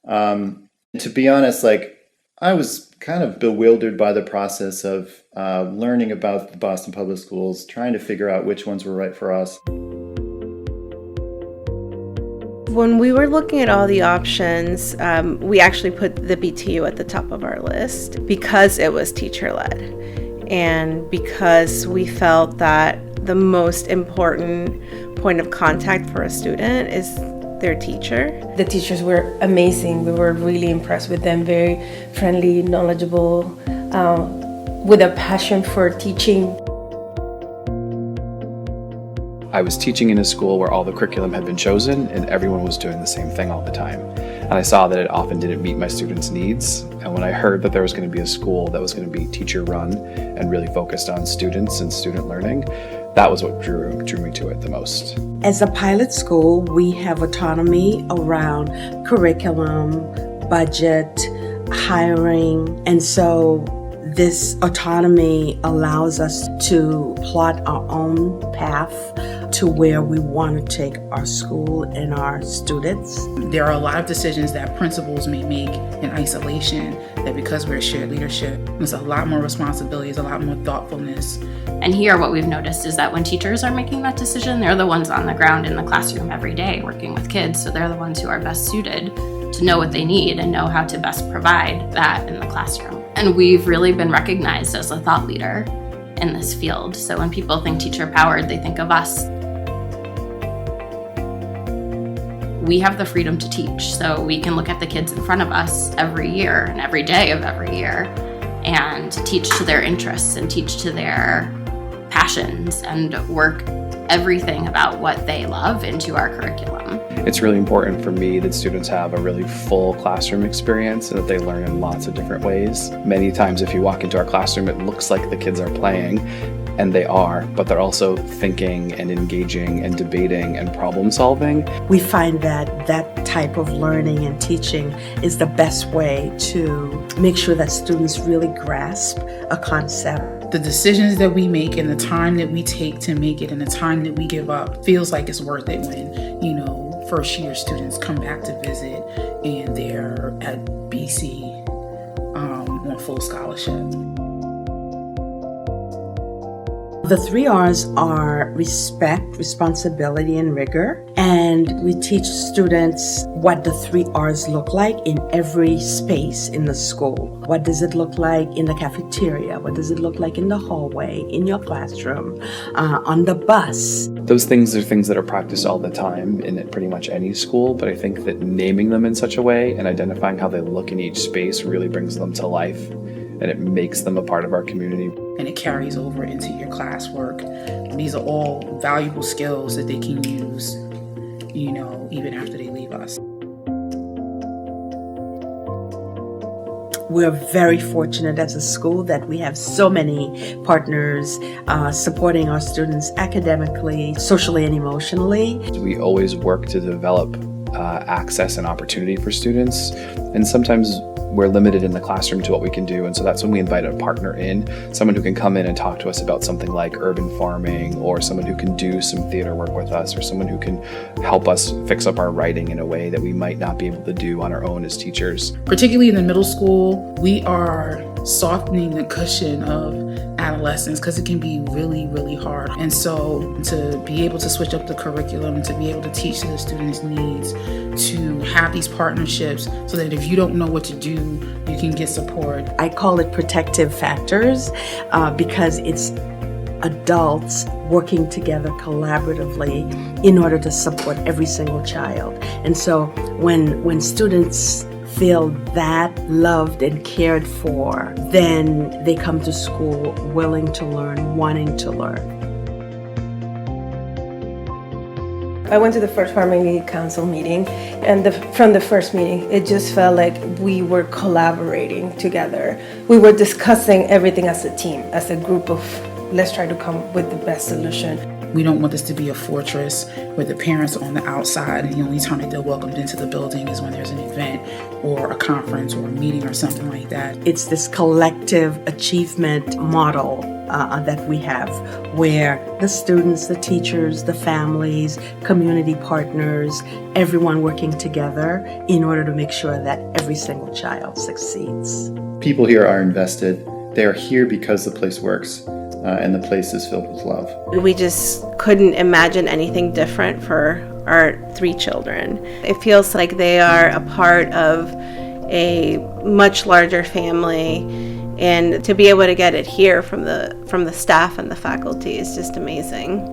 To be honest, like I was kind of bewildered by the process of learning about the Boston Public Schools, trying to figure out which ones were right for us. When we were looking at all the options, we actually put the BTU at the top of our list because it was teacher-led and because we felt that the most important point of contact for a student is their teacher. The teachers were amazing. We were really impressed with them, very friendly, knowledgeable, with a passion for teaching. I was teaching in a school where all the curriculum had been chosen and everyone was doing the same thing all the time. And I saw that it often didn't meet my students' needs. And when I heard that there was going to be a school that was going to be teacher-run and really focused on students and student learning, that was what drew me to it the most. As a pilot school, we have autonomy around curriculum, budget, hiring, and so this autonomy allows us to plot our own path to where we want to take our school and our students. There are a lot of decisions that principals may make in isolation that because we're shared leadership, there's a lot more responsibilities, a lot more thoughtfulness. And here what we've noticed is that when teachers are making that decision, they're the ones on the ground in the classroom every day working with kids, so they're the ones who are best suited to know what they need and know how to best provide that in the classroom. And we've really been recognized as a thought leader in this field. So when people think teacher powered, they think of us. We have the freedom to teach, so we can look at the kids in front of us every year and every day of every year and teach to their interests and teach to their passions and work everything about what they love into our curriculum. It's really important for me that students have a really full classroom experience and that they learn in lots of different ways. Many times if you walk into our classroom, it looks like the kids are playing, and they are, but they're also thinking and engaging and debating and problem solving. We find that that type of learning and teaching is the best way to make sure that students really grasp a concept. The decisions that we make and the time that we take to make it and the time that we give up feels like it's worth it when, first year students come back to visit and they're at BC on full scholarship. The 3 R's are respect, responsibility, and rigor. And we teach students what the 3 R's look like in every space in the school. What does it look like in the cafeteria? What does it look like in the hallway, in your classroom, on the bus? Those things are things that are practiced all the time in pretty much any school, but I think that naming them in such a way and identifying how they look in each space really brings them to life, and it makes them a part of our community. And it carries over into your classwork. These are all valuable skills that they can use, even after they leave us. We're very fortunate as a school that we have so many partners supporting our students academically, socially, and emotionally. We always work to develop access and opportunity for students, and sometimes we're limited in the classroom to what we can do, and so that's when we invite a partner in, someone who can come in and talk to us about something like urban farming, or someone who can do some theater work with us, or someone who can help us fix up our writing in a way that we might not be able to do on our own as teachers. Particularly in the middle school, we are softening the cushion of adolescence because it can be really, really hard. And so to be able to switch up the curriculum, to be able to teach to the students' needs, to have these partnerships so that if you don't know what to do, you can get support. I call it protective factors because it's adults working together collaboratively in order to support every single child. And so when students feel that loved and cared for, then they come to school willing to learn, wanting to learn. I went to the first Family Council meeting, and from the first meeting, it just felt like we were collaborating together. We were discussing everything as a team, as a group of let's try to come up with the best solution. We don't want this to be a fortress where the parents are on the outside and the only time that they're welcomed into the building is when there's an event or a conference or a meeting or something like that. It's this collective achievement model that we have, where the students, the teachers, the families, community partners, everyone working together in order to make sure that every single child succeeds. People here are invested. They are here because the place works, and the place is filled with love. We just couldn't imagine anything different for our 3 children. It feels like they are a part of a much larger family, and to be able to get it here from the staff and the faculty is just amazing.